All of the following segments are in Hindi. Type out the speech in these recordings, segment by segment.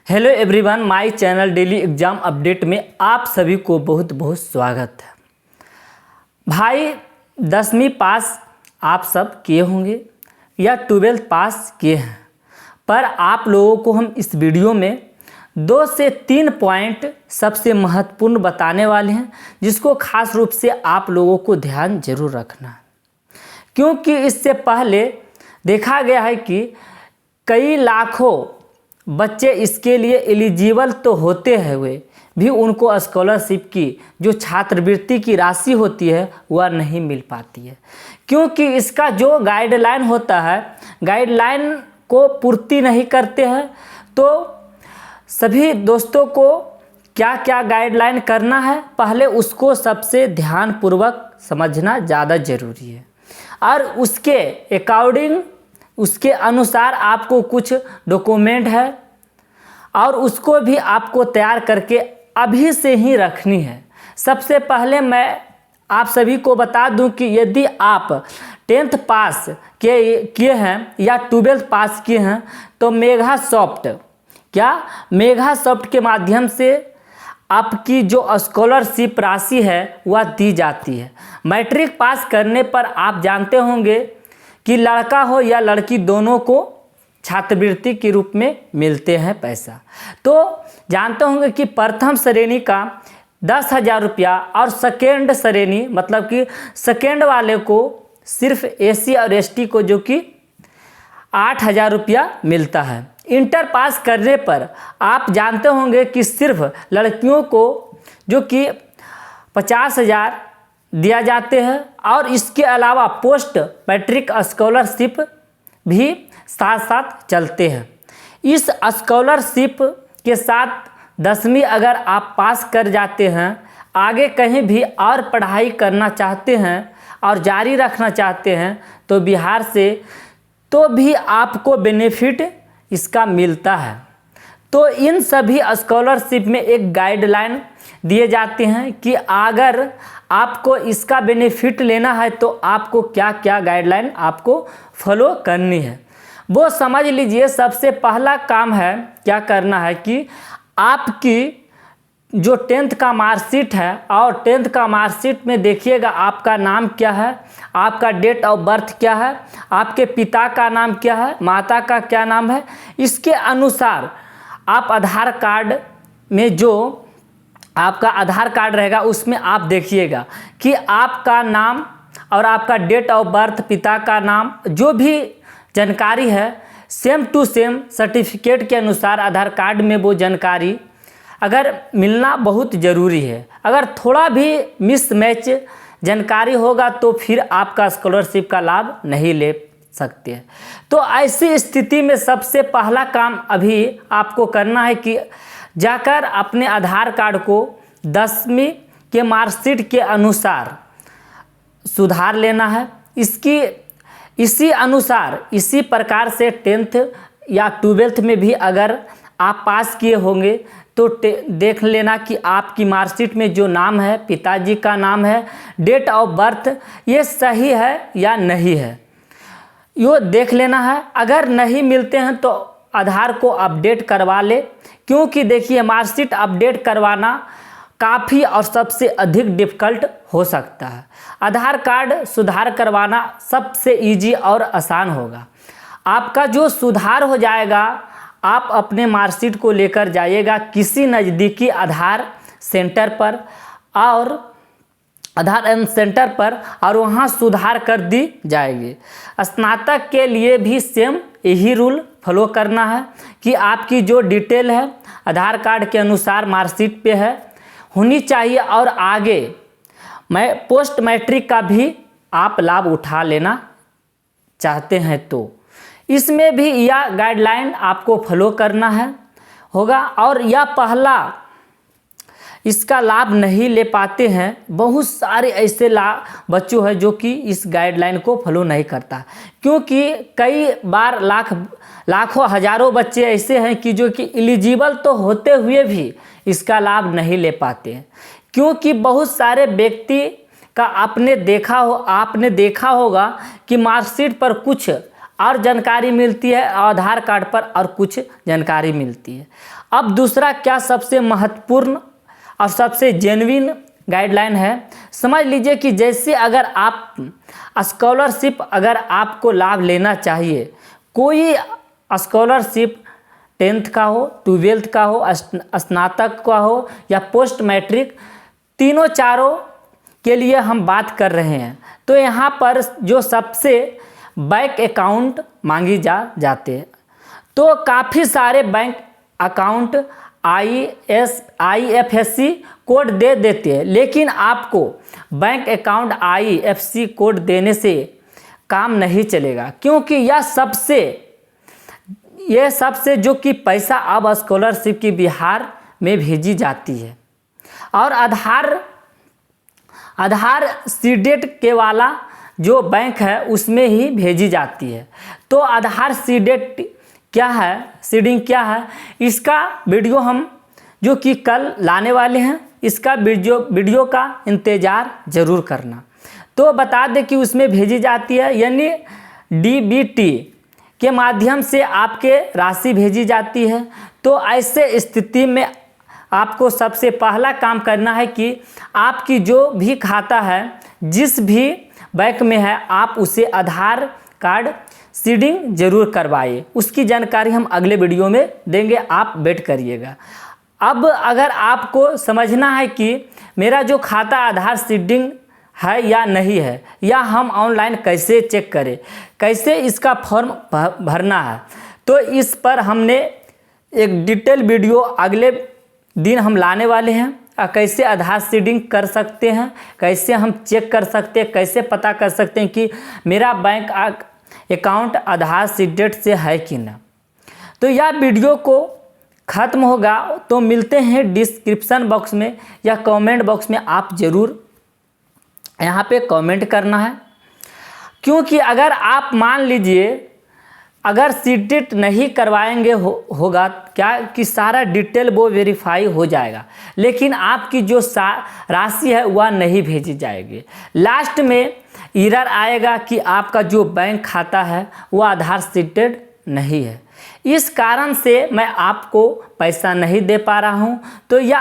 Hello everyone, my channel daily exam update में आप सभी को बहुत बहुत स्वागत है। भाई 10वीं पास आप सब किए होंगे या 12th पास किए हैं, पर आप लोगों को हम इस वीडियो में 2 से 3 पॉइंट सबसे महत्वपूर्ण बताने वाले हैं, जिसको खास रूप से आप लोगों को ध्यान जरूर रखना है। क्योंकि इससे पहले देखा गया है कि कई लाखों बच्चे इसके लिए एलिजिबल तो होते हैं, वे भी उनको स्कॉलरशिप की जो छात्रवृत्ति की राशि होती है वह नहीं मिल पाती है। क्योंकि इसका जो गाइडलाइन होता है, गाइडलाइन को पूर्ति नहीं करते हैं। तो सभी दोस्तों को क्या क्या गाइडलाइन करना है, पहले उसको सबसे ध्यानपूर्वक समझना ज़्यादा ज़रूरी है। और उसके अकॉर्डिंग, उसके अनुसार आपको कुछ डॉक्यूमेंट है और उसको भी आपको तैयार करके अभी से ही रखनी है। सबसे पहले मैं आप सभी को बता दूं कि यदि आप 10th पास किए हैं या 12th पास किए हैं तो मेघासॉफ्ट के माध्यम से आपकी जो स्कॉलरशिप राशि है वह दी जाती है। मैट्रिक पास करने पर आप जानते होंगे कि लड़का हो या लड़की दोनों को छात्रवृत्ति के रूप में मिलते हैं पैसा। तो जानते होंगे कि प्रथम श्रेणी का 10,000 रुपया और सेकेंड श्रेणी मतलब कि सेकेंड वाले को सिर्फ एसी और एसटी को जो कि 8,000 रुपया मिलता है। इंटर पास करने पर आप जानते होंगे कि सिर्फ लड़कियों को जो कि 50,000 दिया जाते हैं और इसके अलावा पोस्ट मैट्रिक स्कॉलरशिप भी साथ साथ चलते हैं। इस स्कॉलरशिप के साथ 10वीं अगर आप पास कर जाते हैं, आगे कहीं भी और पढ़ाई करना चाहते हैं और जारी रखना चाहते हैं तो बिहार से तो भी आपको बेनिफिट इसका मिलता है। तो इन सभी स्कॉलरशिप में एक गाइडलाइन दिए जाते हैं कि अगर आपको इसका बेनिफिट लेना है तो आपको क्या क्या गाइडलाइन आपको फॉलो करनी है वो समझ लीजिए। सबसे पहला काम है क्या करना है कि आपकी जो 10th का मार्कशीट है और 10th का मार्कशीट में देखिएगा आपका नाम क्या है, आपका डेट ऑफ बर्थ क्या है, आपके पिता का नाम क्या है, माता का क्या नाम है। इसके अनुसार आप आधार कार्ड में जो आपका आधार कार्ड रहेगा उसमें आप देखिएगा कि आपका नाम और आपका डेट ऑफ बर्थ, पिता का नाम, जो भी जानकारी है सेम टू सेम सर्टिफिकेट के अनुसार आधार कार्ड में वो जानकारी अगर मिलना बहुत ज़रूरी है। अगर थोड़ा भी मिसमैच जानकारी होगा तो फिर आपका स्कॉलरशिप का लाभ नहीं ले सकते हैं। तो ऐसी स्थिति में सबसे पहला काम अभी आपको करना है कि जाकर अपने आधार कार्ड को 10वीं के मार्कशीट के अनुसार सुधार लेना है। इसी प्रकार से 10th या 12th में भी अगर आप पास किए होंगे तो देख लेना कि आपकी मार्कशीट में जो नाम है, पिताजी का नाम है, डेट ऑफ बर्थ, ये सही है या नहीं है, यो देख लेना है। अगर नहीं मिलते हैं तो आधार को अपडेट करवा ले। क्योंकि देखिए मार्कशीट अपडेट करवाना काफ़ी और सबसे अधिक डिफ़िकल्ट हो सकता है। आधार कार्ड सुधार करवाना सबसे इजी और आसान होगा। आपका जो सुधार हो जाएगा, आप अपने मार्कशीट को लेकर जाइएगा किसी नज़दीकी आधार सेंटर पर और वहाँ सुधार कर दी जाएगी। स्नातक के लिए भी सेम यही रूल फॉलो करना है कि आपकी जो डिटेल है आधार कार्ड के अनुसार मार्कशीट पे है होनी चाहिए। और आगे पोस्ट मैट्रिक का भी आप लाभ उठा लेना चाहते हैं तो इसमें भी यह गाइडलाइन आपको फॉलो करना होगा। और यह पहला इसका लाभ नहीं ले पाते हैं, बहुत सारे ऐसे बच्चों हैं जो कि इस गाइडलाइन को फॉलो नहीं करता। क्योंकि कई बार लाखों हजारों बच्चे ऐसे हैं कि जो कि एलिजिबल तो होते हुए भी इसका लाभ नहीं ले पाते हैं। क्योंकि बहुत सारे व्यक्ति का आपने देखा होगा कि मार्कशीट पर कुछ और जानकारी मिलती है, आधार कार्ड पर और कुछ जानकारी मिलती है। अब दूसरा क्या सबसे महत्वपूर्ण और सबसे जेन्युइन गाइडलाइन है, समझ लीजिए कि जैसे अगर आप स्कॉलरशिप अगर आपको लाभ लेना चाहिए, कोई स्कॉलरशिप 10th का हो, 12th का हो, स्नातक का हो या पोस्ट मैट्रिक, तीनों चारों के लिए हम बात कर रहे हैं। तो यहाँ पर जो सबसे बैंक अकाउंट मांगी जाते हैं, तो काफ़ी सारे बैंक अकाउंट IFSC कोड दे देते हैं, लेकिन आपको बैंक अकाउंट IFSC कोड देने से काम नहीं चलेगा, क्योंकि यह सबसे जो कि पैसा अब स्कॉलरशिप की बिहार में भेजी जाती है और आधार सीडेट के वाला जो बैंक है उसमें ही भेजी जाती है। तो आधार सीडेट क्या है, सीडिंग क्या है, इसका वीडियो हम जो कि कल लाने वाले हैं, इसका वीडियो का इंतज़ार ज़रूर करना। तो बता दें कि उसमें भेजी जाती है, यानी DBT के माध्यम से आपके राशि भेजी जाती है। तो ऐसे स्थिति में आपको सबसे पहला काम करना है कि आपकी जो भी खाता है, जिस भी बैंक में है, आप उसे आधार कार्ड सीडिंग जरूर करवाइए। उसकी जानकारी हम अगले वीडियो में देंगे, आप वेट करिएगा। अब अगर आपको समझना है कि मेरा जो खाता आधार सीडिंग है या नहीं है, या हम ऑनलाइन कैसे चेक करें, कैसे इसका फॉर्म भरना है, तो इस पर हमने एक डिटेल वीडियो अगले दिन हम लाने वाले हैं। कैसे आधार सीडिंग कर सकते हैं, कैसे हम चेक कर सकते हैं, कैसे पता कर सकते हैं कि मेरा बैंक अकाउंट आधार सीडेट से है कि ना। तो यह वीडियो को ख़त्म होगा तो मिलते हैं डिस्क्रिप्शन बॉक्स में या कमेंट बॉक्स में, आप ज़रूर यहाँ पे कमेंट करना है, क्योंकि अगर आप मान लीजिए अगर सीडेट नहीं करवाएंगे होगा क्या कि सारा डिटेल वो वेरीफाई हो जाएगा, लेकिन आपकी जो राशि है वह नहीं भेजी जाएगी। लास्ट में एरर आएगा कि आपका जो बैंक खाता है वह आधार सीडेट नहीं है, इस कारण से मैं आपको पैसा नहीं दे पा रहा हूँ। तो यह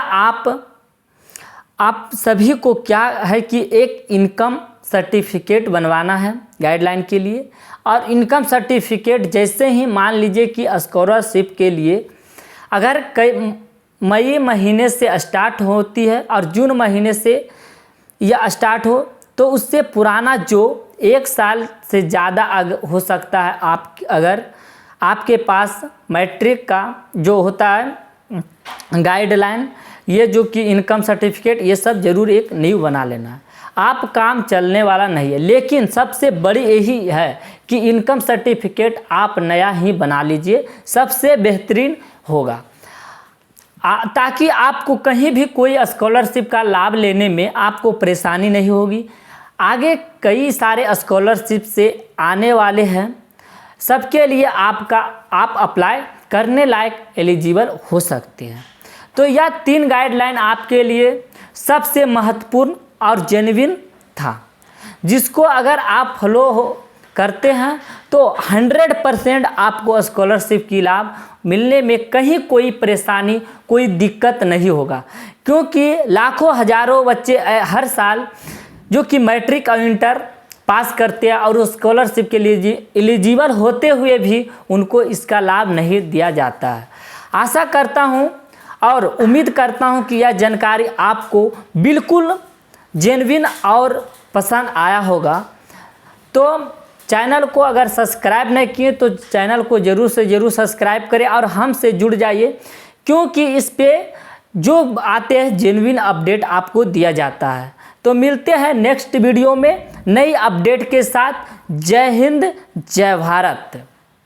आप सभी को क्या है कि एक इनकम सर्टिफिकेट बनवाना है गाइडलाइन के लिए, और इनकम सर्टिफिकेट जैसे ही मान लीजिए कि स्कॉलरशिप के लिए अगर मई महीने से स्टार्ट होती है और जून महीने से यह स्टार्ट हो, तो उससे पुराना जो 1 साल से ज़्यादा हो सकता है, अगर आपके पास मैट्रिक का जो होता है गाइडलाइन, ये जो कि इनकम सर्टिफिकेट, ये सब ज़रूर एक न्यू बना लेना है। आप काम चलने वाला नहीं है, लेकिन सबसे बड़ी यही है कि इनकम सर्टिफिकेट आप नया ही बना लीजिए, सबसे बेहतरीन होगा, ताकि आपको कहीं भी कोई स्कॉलरशिप का लाभ लेने में आपको परेशानी नहीं होगी। आगे कई सारे स्कॉलरशिप से आने वाले हैं, सबके लिए आप अप्लाई करने लायक एलिजिबल हो सकते हैं। तो यह 3 गाइडलाइन आपके लिए सबसे महत्वपूर्ण और जेन्युइन था, जिसको अगर आप फॉलो करते हैं तो 100% आपको स्कॉलरशिप की लाभ मिलने में कहीं कोई परेशानी, कोई दिक्कत नहीं होगा, क्योंकि लाखों हजारों बच्चे हर साल जो कि मैट्रिक और इंटर पास करते हैं और स्कॉलरशिप के लिए एलिजिबल होते हुए भी उनको इसका लाभ नहीं दिया जाता है। आशा करता हूँ और उम्मीद करता हूँ कि यह जानकारी आपको बिल्कुल जेन्युइन और पसंद आया होगा। तो चैनल को अगर सब्सक्राइब नहीं किए तो चैनल को ज़रूर से ज़रूर सब्सक्राइब करें और हमसे जुड़ जाइए, क्योंकि इस पे जो आते हैं जेन्युइन अपडेट आपको दिया जाता है। तो मिलते हैं नेक्स्ट वीडियो में नई अपडेट के साथ। जय हिंद, जय भारत।